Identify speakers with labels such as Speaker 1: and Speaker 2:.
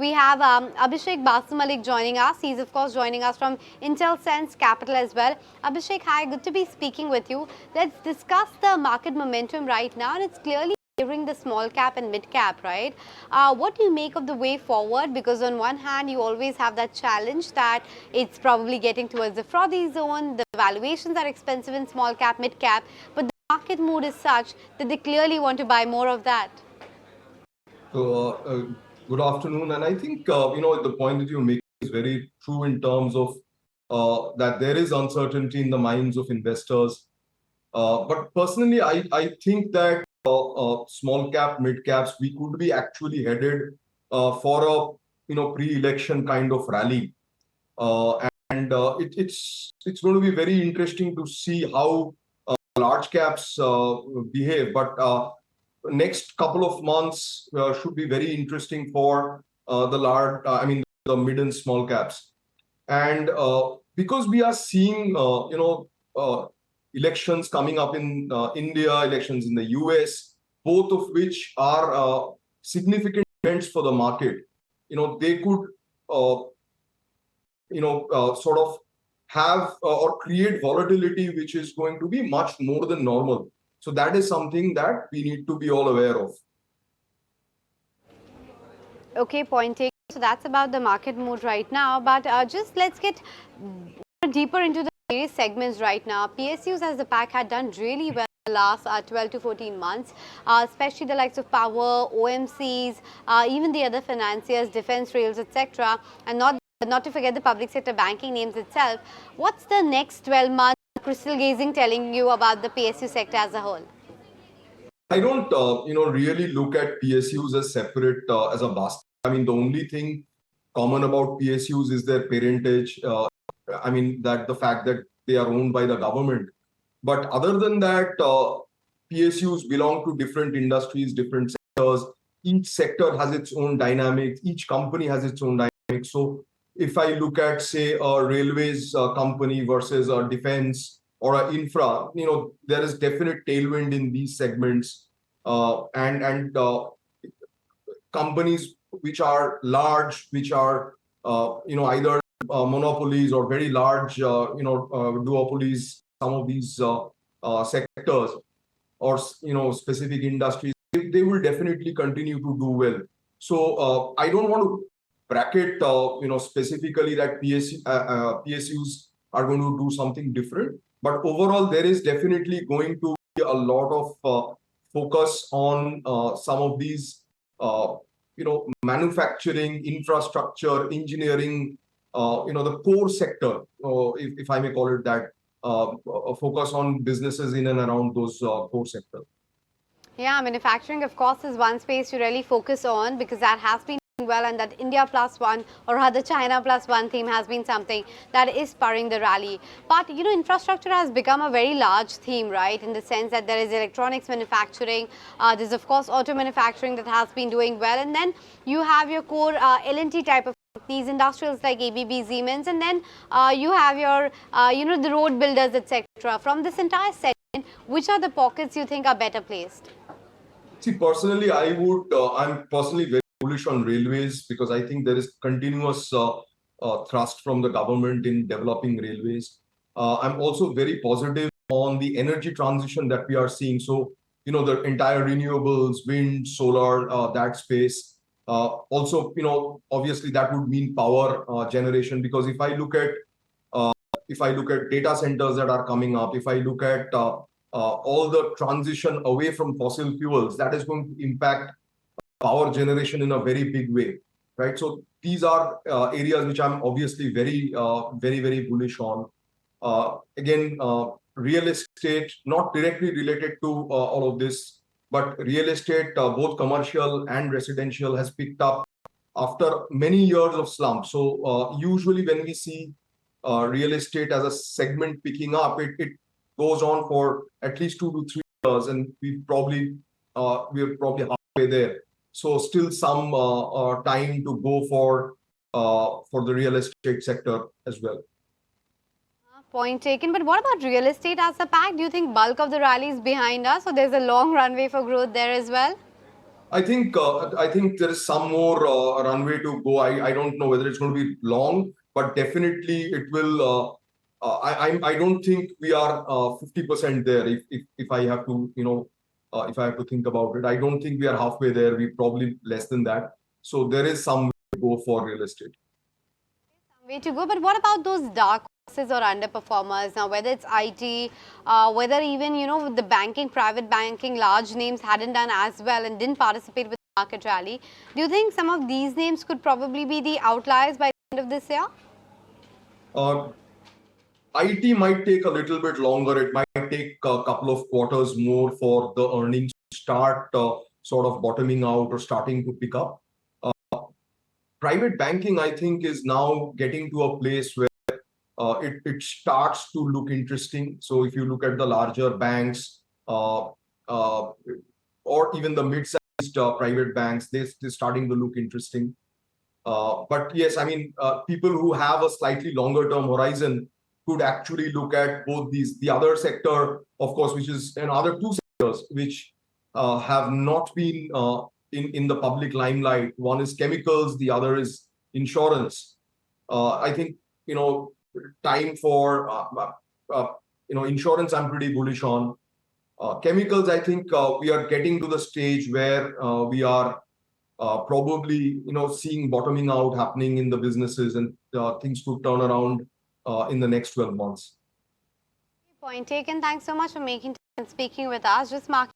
Speaker 1: We have Abhishek Basumallick joining us. He's of course joining us from Intelsense Capital as well. Abhishek, hi, good to be speaking with you. Let's discuss the market momentum right now, and it's clearly favoring the small cap and mid cap, right? What do you make of the way forward? Because on one hand, you always have that challenge that it's probably getting towards the frothy zone. The valuations are expensive in small cap, mid cap, but the market mood is such that they clearly want to buy more of that.
Speaker 2: So, good afternoon. And I think, the point that you make is very true in terms of that there is uncertainty in the minds of investors. But personally, I think that small cap, mid caps, we could be actually headed for a, pre-election kind of rally. It's going to be very interesting to see how large caps behave. But next couple of months should be very interesting for the mid and small caps. And because we are seeing, elections coming up in India, elections in the US, both of which are significant events for the market. They could, sort of have or create volatility, which is going to be much more than normal. So that is something that we need to be all aware of.
Speaker 1: Okay, point taken. So that's about the market mood right now. But just let's get deeper into the various segments right now. PSUs as the pack had done really well in the last 12 to 14 months, especially the likes of power, OMCs, even the other financiers, defense rails, etc. And not to forget the public sector banking names itself. What's the next 12 months crystal gazing telling you about the PSU sector as a whole?
Speaker 2: I don't, really look at PSUs as separate as a basket. I mean, the only thing common about PSUs is their parentage. That the fact that they are owned by the government. But other than that, PSUs belong to different industries, different sectors. Each sector has its own dynamics. Each company has its own dynamics. So if I look at, say, a railways company versus a defense or an infra, there is definite tailwind in these segments. And companies which are large, which are, either monopolies or very large, duopolies, some of these sectors or, specific industries, they will definitely continue to do well. So I don't want to bracket, specifically that PSUs are going to do something different. But overall, there is definitely going to be a lot of focus on some of these, manufacturing, infrastructure, engineering, the core sector, if I may call it that, a focus on businesses in and around those core sectors.
Speaker 1: Yeah, manufacturing, of course, is one space to really focus on because that has been doing well, and that India plus one or rather China plus one theme has been something that is spurring the rally. But, infrastructure has become a very large theme, right, in the sense that there is electronics manufacturing, there's, of course, auto manufacturing that has been doing well, and then you have your core L&T type of these industrials like ABB, Siemens, and then you have your, the road builders, etc. From this entire segment, which are the pockets you think are better placed?
Speaker 2: See, personally, I'm personally very bullish on railways because I think there is continuous thrust from the government in developing railways. I'm also very positive on the energy transition that we are seeing. So, the entire renewables, wind, solar, that space. Also, obviously that would mean power generation, because if I look at data centers that are coming up, if I look at all the transition away from fossil fuels, that is going to impact power generation in a very big way, right? So these are areas which I'm obviously very, very bullish on. Again, real estate, not directly related to all of this, but real estate, both commercial and residential, has picked up after many years of slump. So usually when we see real estate as a segment picking up, it goes on for at least 2 to 3 years, and we're probably halfway there. So still some time to go for the real estate sector as well.
Speaker 1: Point taken. But what about real estate as a pack? Do you think bulk of the rally is behind us, or there's a long runway for growth there as well?
Speaker 2: I think there is some more runway to go. I don't know whether it's going to be long, but definitely it will. I don't think we are 50% there. If I have to if I have to think about it, I don't think we are halfway there. We're probably less than that. So there is some way to go for real estate.
Speaker 1: Way to go. But what about those dark horses or underperformers now? Whether it's IT, whether even with the banking, private banking, large names hadn't done as well and didn't participate with the market rally. Do you think some of these names could probably be the outliers by the end of this year?
Speaker 2: Uh, IT might take a little bit longer. It might take a couple of quarters more for the earnings to start sort of bottoming out or starting to pick up. Private banking, I think, is now getting to a place where it starts to look interesting. So if you look at the larger banks uh, uh, or even the mid-sized private banks, they're starting to look interesting. But yes, I mean, people who have a slightly longer term horizon could actually look at both these. The other sector, of course, which is another two sectors which have not been in the public limelight. One is chemicals, the other is insurance. I think time for insurance. I'm pretty bullish on. Chemicals, I think we are getting to the stage where we are probably seeing bottoming out happening in the businesses, and things could turn around in the next 12 months.
Speaker 1: Point taken. Thanks so much for making time and speaking with us. Just mark